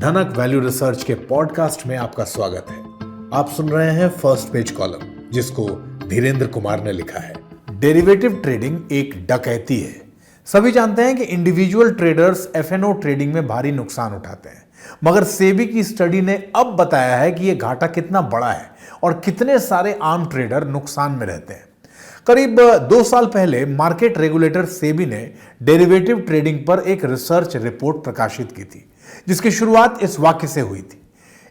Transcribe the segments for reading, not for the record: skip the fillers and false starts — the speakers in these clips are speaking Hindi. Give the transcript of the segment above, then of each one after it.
धनक वैल्यू रिसर्च के पॉडकास्ट में आपका स्वागत है। आप सुन रहे हैं फर्स्ट पेज कॉलम, जिसको धीरेन्द्र कुमार ने लिखा है। डेरिवेटिव ट्रेडिंग एक डकैती है। सभी जानते हैं कि इंडिविजुअल ट्रेडर्स एफएनओ ट्रेडिंग में भारी नुकसान उठाते हैं, मगर सेबी की स्टडी ने अब बताया है कि यह घाटा कितना बड़ा है और कितने सारे आम ट्रेडर नुकसान में रहते हैं। करीब 2 साल पहले मार्केट रेगुलेटर सेबी ने डेरिवेटिव ट्रेडिंग पर एक रिसर्च रिपोर्ट प्रकाशित की थी, जिसकी शुरुआत इस वाक्य से हुई थी।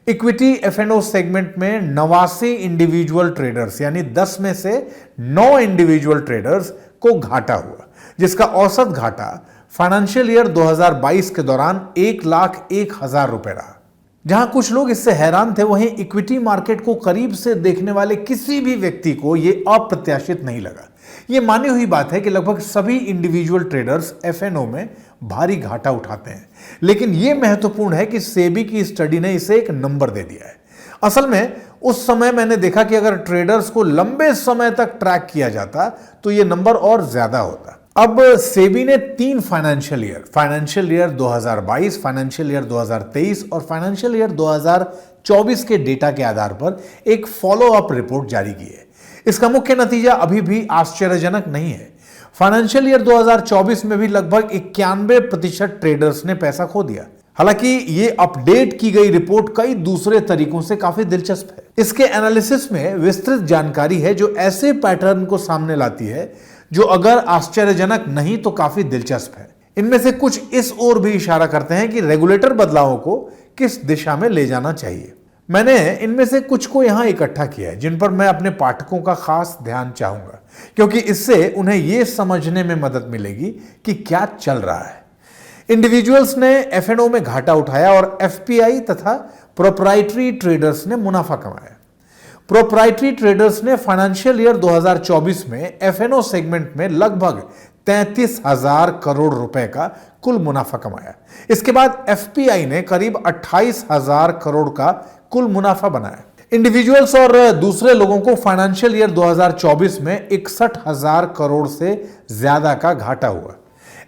इक्विटी एफएनओ सेगमेंट में 89 इंडिविजुअल ट्रेडर्स यानी 10 में से 9 इंडिविजुअल ट्रेडर्स को घाटा हुआ, जिसका औसत घाटा फाइनेंशियल ईयर 2022 के दौरान 1,01,000 रुपए रहा। जहां कुछ लोग इससे हैरान थे, वहीं इक्विटी मार्केट को करीब से देखने वाले किसी भी व्यक्ति को यह अप्रत्याशित नहीं लगा। यह मानी हुई बात है कि लगभग सभी इंडिविजुअल ट्रेडर्स एफएनओ में भारी घाटा उठाते हैं, लेकिन यह महत्वपूर्ण है कि सेबी की स्टडी ने इसे एक नंबर दे दिया है। असल में उस समय मैंने देखा कि अगर ट्रेडर्स को लंबे समय तक ट्रैक किया जाता तो यह नंबर और ज्यादा होता। अब सेबी ने 3 फाइनेंशियल ईयर 2022, फाइनेंशियल ईयर 2023 और फाइनेंशियल ईयर 2024 के डेटा के आधार पर एक फॉलो अप रिपोर्ट जारी की है। इसका मुख्य नतीजा अभी भी आश्चर्यजनक नहीं है। फाइनेंशियल ईयर 2024 में भी लगभग 91% ट्रेडर्स ने पैसा खो दिया। हालांकि ये अपडेट की गई रिपोर्ट कई दूसरे तरीकों से काफी दिलचस्प है। इसके एनालिसिस में विस्तृत जानकारी है जो ऐसे पैटर्न को सामने लाती है जो अगर आश्चर्यजनक नहीं तो काफी दिलचस्प है। इनमें से कुछ इस ओर भी इशारा करते हैं कि रेगुलेटर बदलावों को किस दिशा में ले जाना चाहिए। मैंने इनमें से कुछ को यहां इकट्ठा किया है, जिन पर मैं अपने पाठकों का खास ध्यान चाहूंगा, क्योंकि इससे उन्हें यह समझने में मदद मिलेगी कि क्या चल रहा है। इंडिविजुअल्स ने एफएनओ में घाटा उठाया और एफपीआई तथा प्रोप्राइटरी ट्रेडर्स ने मुनाफा कमाया। प्रोप्राइटरी ट्रेडर्स ने फाइनेंशियल ईयर 2024 में एफएनओ सेगमेंट में लगभग 33,000 करोड़ रुपए का कुल मुनाफा कमाया। इसके बाद एफपीआई ने करीब 28,000 करोड़ का कुल मुनाफा बनाया। इंडिविजुअल्स और दूसरे लोगों को फाइनेंशियल ईयर 2024 में 61,000 करोड़ से ज्यादा का घाटा हुआ।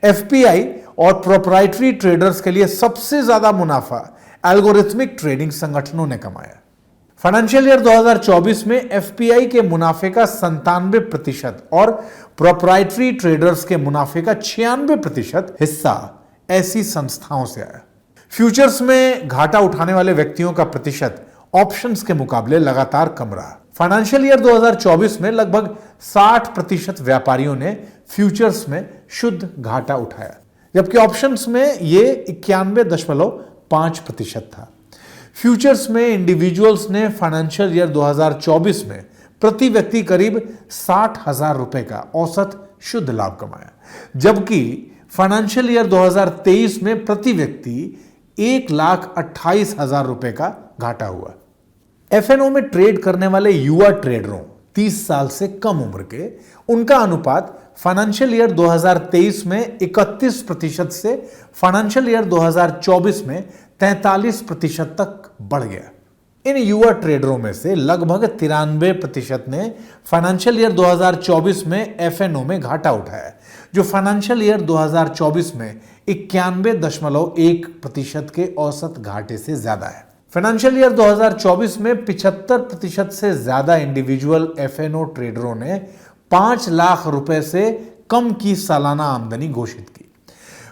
एफपीआई और प्रोप्राइटरी ट्रेडर्स के लिए सबसे ज्यादा मुनाफा एल्गोरिथमिक ट्रेडिंग संगठनों ने कमाया। फाइनेंशियल ईयर 2024 में एफपीआई के मुनाफे का 97% और प्रोप्राइटरी ट्रेडर्स के मुनाफे का 96% हिस्सा ऐसी संस्थाओं से आया। फ्यूचर्स में घाटा उठाने वाले व्यक्तियों का प्रतिशत ऑप्शंस के मुकाबले लगातार कम रहा। फाइनेंशियल ईयर 2024 में लगभग 60% व्यापारियों ने फ्यूचर्स में शुद्ध घाटा उठाया, जबकि ऑप्शंस में यह 91.5% था। फ्यूचर्स में इंडिविजुअल्स ने फाइनेंशियल ईयर 2024 में प्रति व्यक्ति करीब 60,000 रुपए का औसत शुद्ध लाभ कमाया, जबकि फाइनेंशियल ईयर 2023 में प्रति व्यक्ति 1,28,000 रुपए का घाटा हुआ। एफएनओ में ट्रेड करने वाले युवा ट्रेडरों 30 साल से कम उम्र के, उनका अनुपात फाइनेंशियल ईयर 2023 में 31% से फाइनेंशियल ईयर 2024 में 43% तक बढ़ गया। इन युवा ट्रेडरों में से लगभग 93% ने फाइनेंशियल ईयर 2024 में एफएनओ में घाटा उठाया, जो फाइनेंशियल ईयर 2024 में 91.1% के औसत घाटे से ज्यादा है। फाइनेंशियल ईयर 2024 में 75% से ज्यादा इंडिविजुअल एफएनओ ट्रेडरों ने 5 लाख रुपए से कम की सालाना आमदनी घोषित की।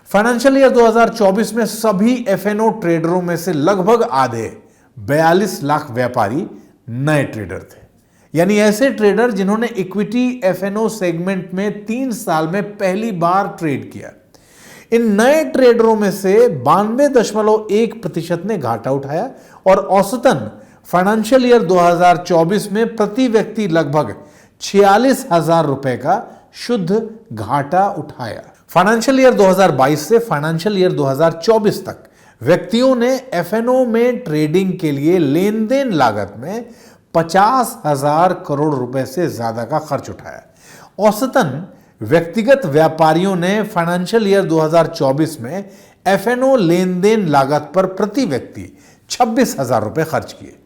फाइनेंशियल ईयर 2024 में सभी एफएनओ ट्रेडरों में से लगभग आधे 42 लाख व्यापारी नए ट्रेडर थे, यानी ऐसे ट्रेडर जिन्होंने इक्विटी एफएनओ सेगमेंट में 3 साल में पहली बार ट्रेड किया। इन नए ट्रेडरों में से 92.1% ने घाटा उठाया और औसतन फाइनेंशियल ईयर 2024 में प्रति व्यक्ति लगभग 46,000 रुपए का शुद्ध घाटा उठाया। फाइनेंशियल ईयर 2022 से फाइनेंशियल ईयर 2024 तक व्यक्तियों ने एफएनओ में ट्रेडिंग के लिए लेन देन लागत में 50,000 करोड़ रुपए से ज्यादा का खर्च उठाया। औसतन व्यक्तिगत व्यापारियों ने फाइनेंशियल ईयर 2024 में एफएनओ लेन देन लागत पर प्रति व्यक्ति 26,000 रुपए खर्च किए।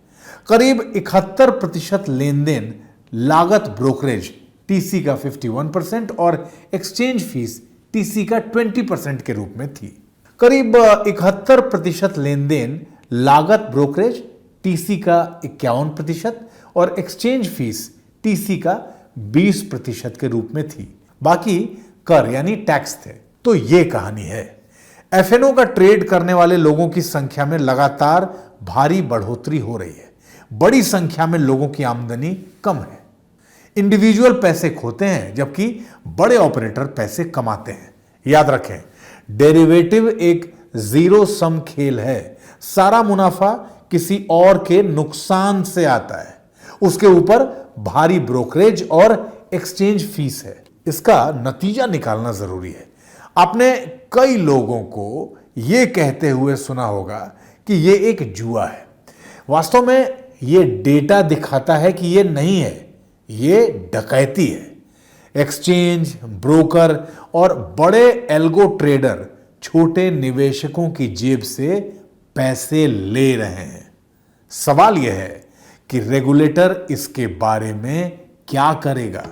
करीब 71% लेन देन लागत ब्रोकरेज टीसी का 51% और एक्सचेंज फीस टीसी का 20% के रूप में थी। करीब 71% लेन देन लागत ब्रोकरेज टीसी का 51% और एक्सचेंज फीस टीसी का 20% के रूप में थी। बाकी कर यानी टैक्स थे। तो ये कहानी है। एफएनओ का ट्रेड करने वाले लोगों की संख्या में लगातार भारी बढ़ोतरी हो रही है। बड़ी संख्या में लोगों की आमदनी कम है। इंडिविजुअल पैसे खोते हैं जबकि बड़े ऑपरेटर पैसे कमाते हैं। याद रखें, डेरिवेटिव एक जीरो सम खेल है। सारा मुनाफा किसी और के नुकसान से आता है। उसके ऊपर भारी ब्रोकरेज और एक्सचेंज फीस है। इसका नतीजा निकालना जरूरी है। आपने कई लोगों को यह कहते हुए सुना होगा कि यह एक जुआ है। वास्तव में यह डेटा दिखाता है कि यह नहीं है, यह डकैती है। एक्सचेंज, ब्रोकर और बड़े एल्गो ट्रेडर छोटे निवेशकों की जेब से पैसे ले रहे हैं। सवाल यह है कि रेगुलेटर इसके बारे में क्या करेगा।